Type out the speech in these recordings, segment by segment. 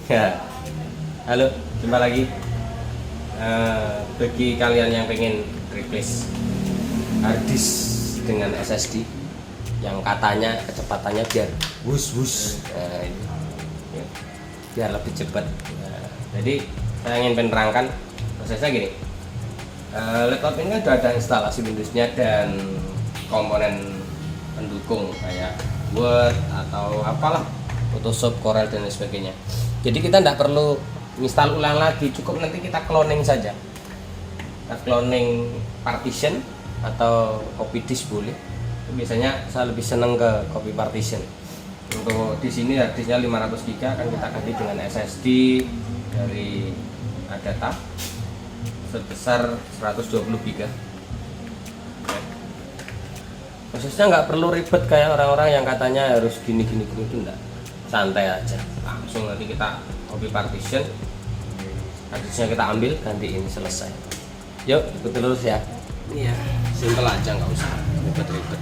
Ya, halo, jumpa lagi. Bagi kalian yang pengen replace hard disk dengan SSD yang katanya kecepatannya biar wus, ya, biar lebih cepat. Jadi saya ingin menerangkan prosesnya gini. Laptop ini kan sudah ada instalasi Windowsnya dan komponen pendukung kayak Word atau apalah, Photoshop, Corel dan lain sebagainya. Jadi kita tidak perlu install ulang lagi, cukup nanti kita cloning saja. Kita cloning partition atau copy disk boleh. Biasanya saya lebih senang ke copy partition. Untuk di sini hard disknya 500 GB akan kita ganti dengan SSD dari Adata sebesar 120 GB. Prosesnya nggak perlu ribet kayak orang-orang yang katanya harus gini itu enggak. Santai aja, langsung nanti kita copy partition, harddisknya kita ambil, gantiin, selesai. Yuk ikuti terus ya. Iya, simple aja, nggak usah ribet-ribet.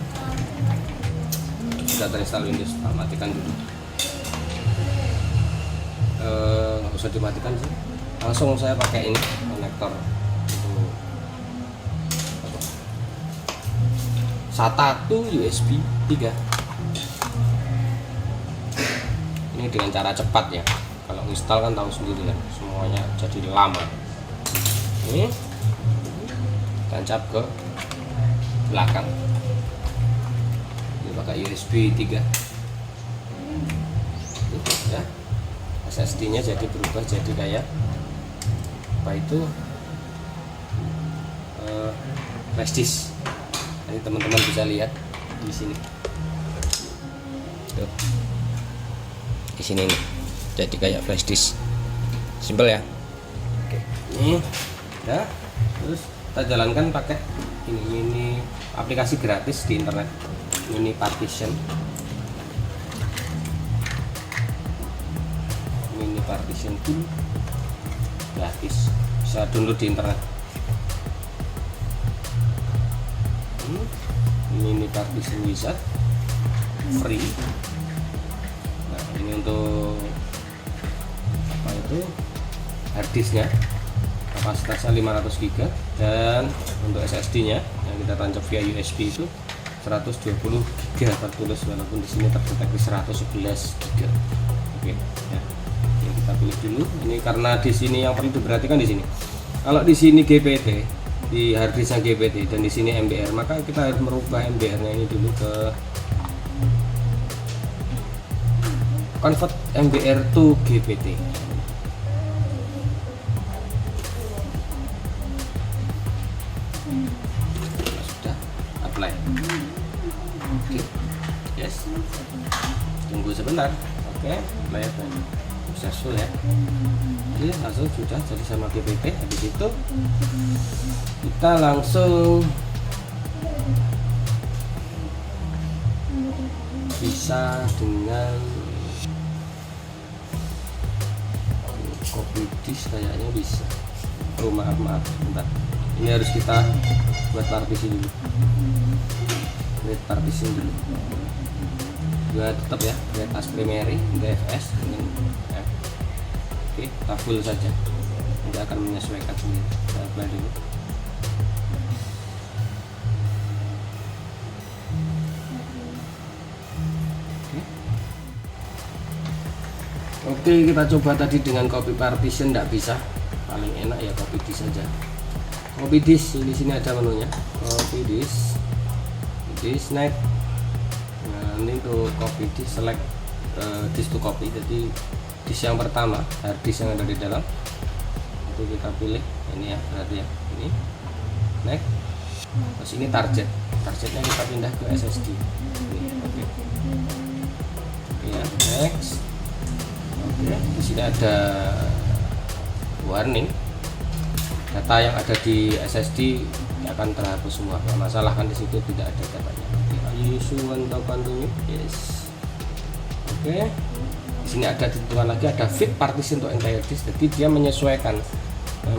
Sudah terinstall Windows, matikan dulu. Nggak usah dimatikan sih, langsung saya pakai ini konektor SATA USB 3. Ini dengan cara cepat ya. Kalau install kan tahu sendiri kan, semuanya jadi lama. Ini tancap ke belakang. Ini pakai USB 3. Ya. SSD-nya jadi berubah jadi kayak apa itu? Flash disk. Ini teman-teman bisa lihat di sini. Tuh. Di sini nih, jadi kayak flash disk, simple ya. Oke, ini ya, terus kita jalankan pakai ini aplikasi gratis di internet, Mini Partition tool gratis, bisa download di internet. Mini Partition Wizard free. Ini untuk apa itu, harddisknya kapasitasnya 500 GB dan untuk SSD nya yang kita tancap via USB itu 120 GB tertulis, walaupun di sini terdeteksi 111 GB. Oke ya. Ini kita pilih dulu. Ini karena di sini yang perlu diperhatikan di sini, kalau di sini GPT, di harddisknya GPT dan di sini MBR, maka kita harus merubah MBR nya ini dulu ke convert MBR to GPT. Sudah apply. Oke, yes, tunggu sebentar. Oke, apply successful ya. Jadi langsung sudah jadi sama GPT. Habis itu kita langsung bisa dengan copy disk, kayaknya bisa. Oh maaf, bentar. Ini harus kita buat partisi dulu. Buat partition dulu. Buat tetap ya, buat as primary, DFS dengan ya. Oke, kita full saja. Nanti akan menyesuaikan sendiri. Kita apply dulu. Oke, kita coba tadi dengan copy partition, tidak bisa. Paling enak ya copy disk saja. Copy disk, di sini ada menunya. Copy disk, next. Nah, ini untuk copy disk, select disk to copy. Jadi disk yang pertama, hard disk yang ada di dalam itu kita pilih. Ini ya, berarti ya. Ini next. Terus ini targetnya kita pindah ke SSD. Ini, oke. Oke ya, next. Oke, di sini ada warning, data yang ada di SSD akan terhapus semua. Nggak masalah kan, di situ tidak ada datanya. Yes. Oke, di sini ada ditentukan lagi, ada fit partition untuk entire disk. Jadi dia menyesuaikan.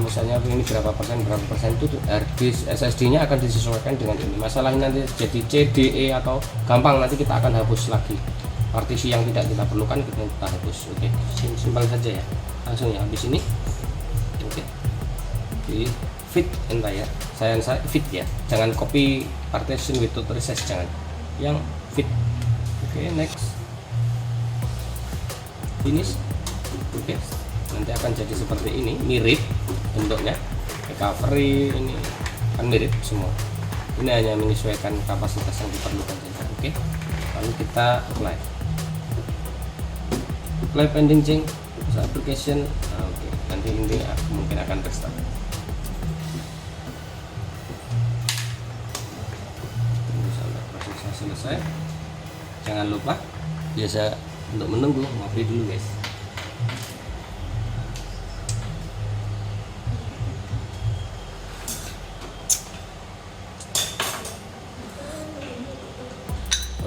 Misalnya ini berapa persen itu hard disk SSD-nya akan disesuaikan dengan ini. Masalahnya nanti jadi C, D, E atau gampang nanti kita akan hapus lagi. partisi yang tidak kita perlukan kita hapus. Oke, simpel saja ya, langsung ya habis ini. Oke, di fit entire saya fit ya, jangan copy partition without resize, jangan, yang fit. Oke, next, finish. Oke, nanti akan jadi seperti ini, mirip bentuknya, recovery ini kan mirip semua. Ini hanya menyesuaikan kapasitas yang diperlukan saja. Oke, lalu kita apply pending change application. Oke, nanti ini mungkin akan restart. Tunggu sampai prosesnya selesai. Jangan lupa biasa untuk menunggu, ngopi dulu guys.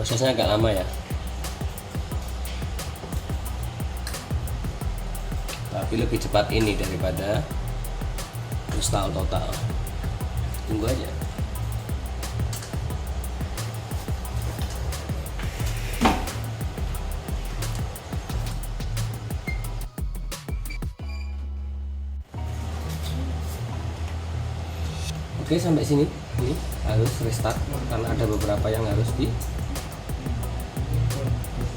Prosesnya agak lama ya, tapi lebih cepat ini daripada install total. Tunggu aja. Oke, sampai sini ini harus restart karena ada beberapa yang harus di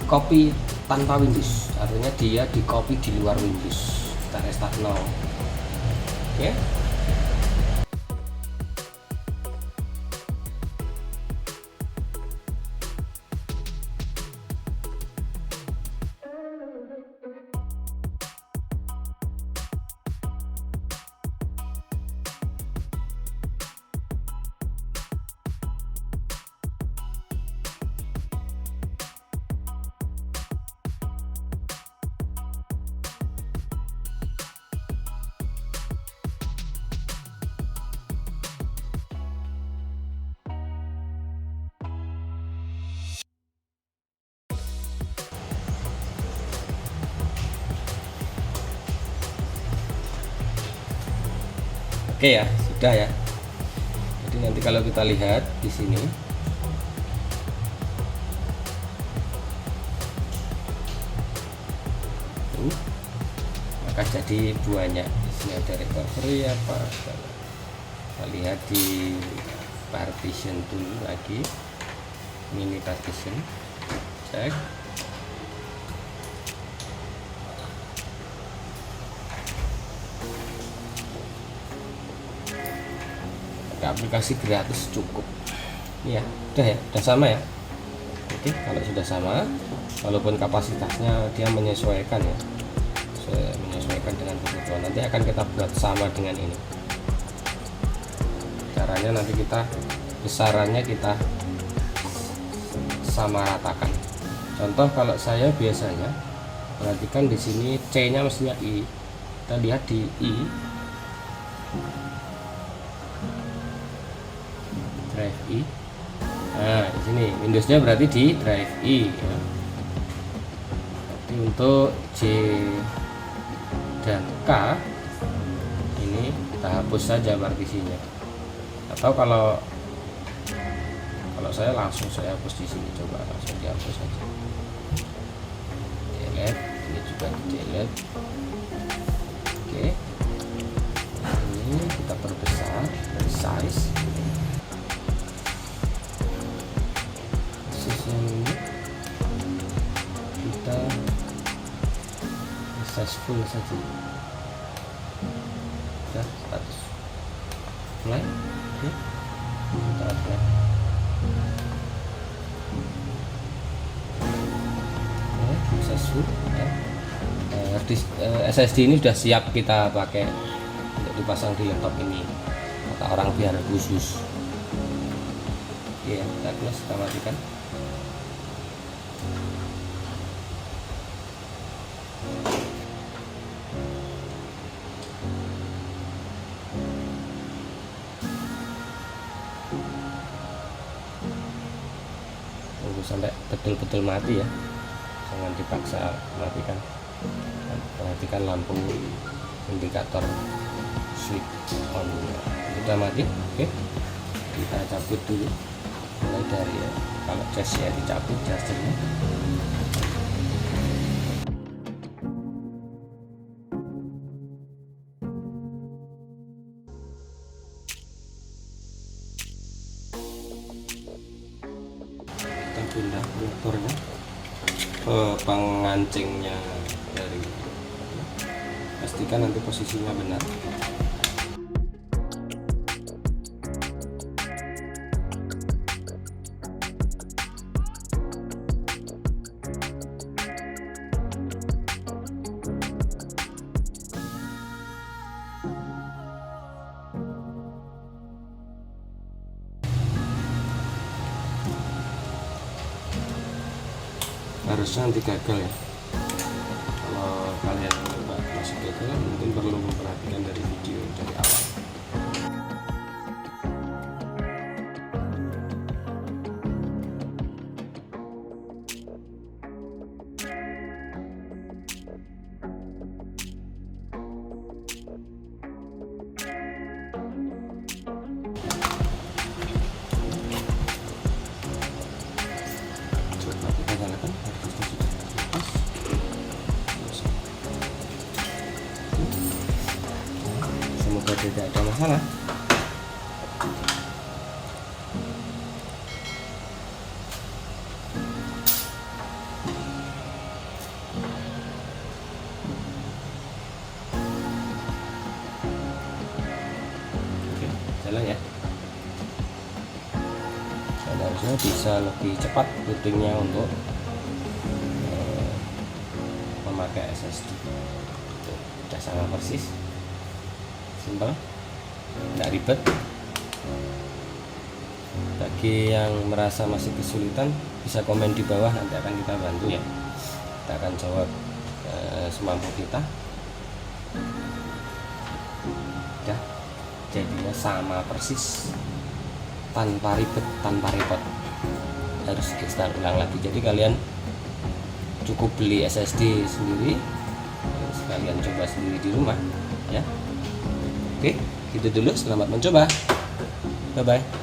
copy tanpa Windows, artinya dia di copy di luar Windows. Kita restart now. Oke. Oke ya, sudah ya. Jadi nanti kalau kita lihat di sini, maka jadi banyak. Di sini ada recovery apa. Kita lihat di partition dulu lagi, mini partition, cek. Aplikasi gratis cukup ya, udah sama ya. Oke, kalau sudah sama, walaupun kapasitasnya dia menyesuaikan ya, menyesuaikan dengan kebutuhan, nanti akan kita buat sama dengan ini. Caranya nanti kita besarannya kita sama ratakan. Contoh kalau saya biasanya perhatikan di sini C-nya mestinya I, kita lihat di I, drive I. Nah, di sini Windowsnya berarti di drive I ya. Jadi untuk J dan K ini kita hapus saja partisinya. Atau kalau saya langsung saya hapus di sini, coba langsung dihapus saja. Delete, ini juga di delete. Oke. Ini kita perbesar dari size. Ini kita successful saja. Sudah status mulai. Oke, kita apply. Successful ya. SSD ini sudah siap kita pakai untuk dipasang di laptop ini, kata orang biar khusus. Oke ya, kita close, kita matikan. Tunggu sampai betul-betul mati ya, jangan dipaksa matikan. Perhatikan lampu indikator switch on sudah mati. Oke, kita cabut dulu mulai dari ya, kalau jasnya dicabut, chargernya konektornya, pengancingnya dari, pastikan nanti posisinya benar. Harusnya nanti gagal ya. Kalau kalian coba masih gagal, mungkin perlu memperhatikan dari video dari awal. Coba kita nyalakan, harddisknya sudah lepas. Semoga tidak ada masalah. Oke, jalan ya. Dan harusnya bisa lebih cepat bootingnya untuk memakai SSD. Udah sama persis, simpel, nggak ribet. Bagi yang merasa masih kesulitan, bisa komen di bawah, nanti akan kita bantu ya. Kita akan jawab semampu kita. Ya, jadinya sama persis, tanpa ribet, tanpa repot harus install ulang lagi. Jadi kalian cukup beli SSD sendiri, sekalian coba sendiri di rumah ya. Oke, gitu dulu, selamat mencoba, bye bye.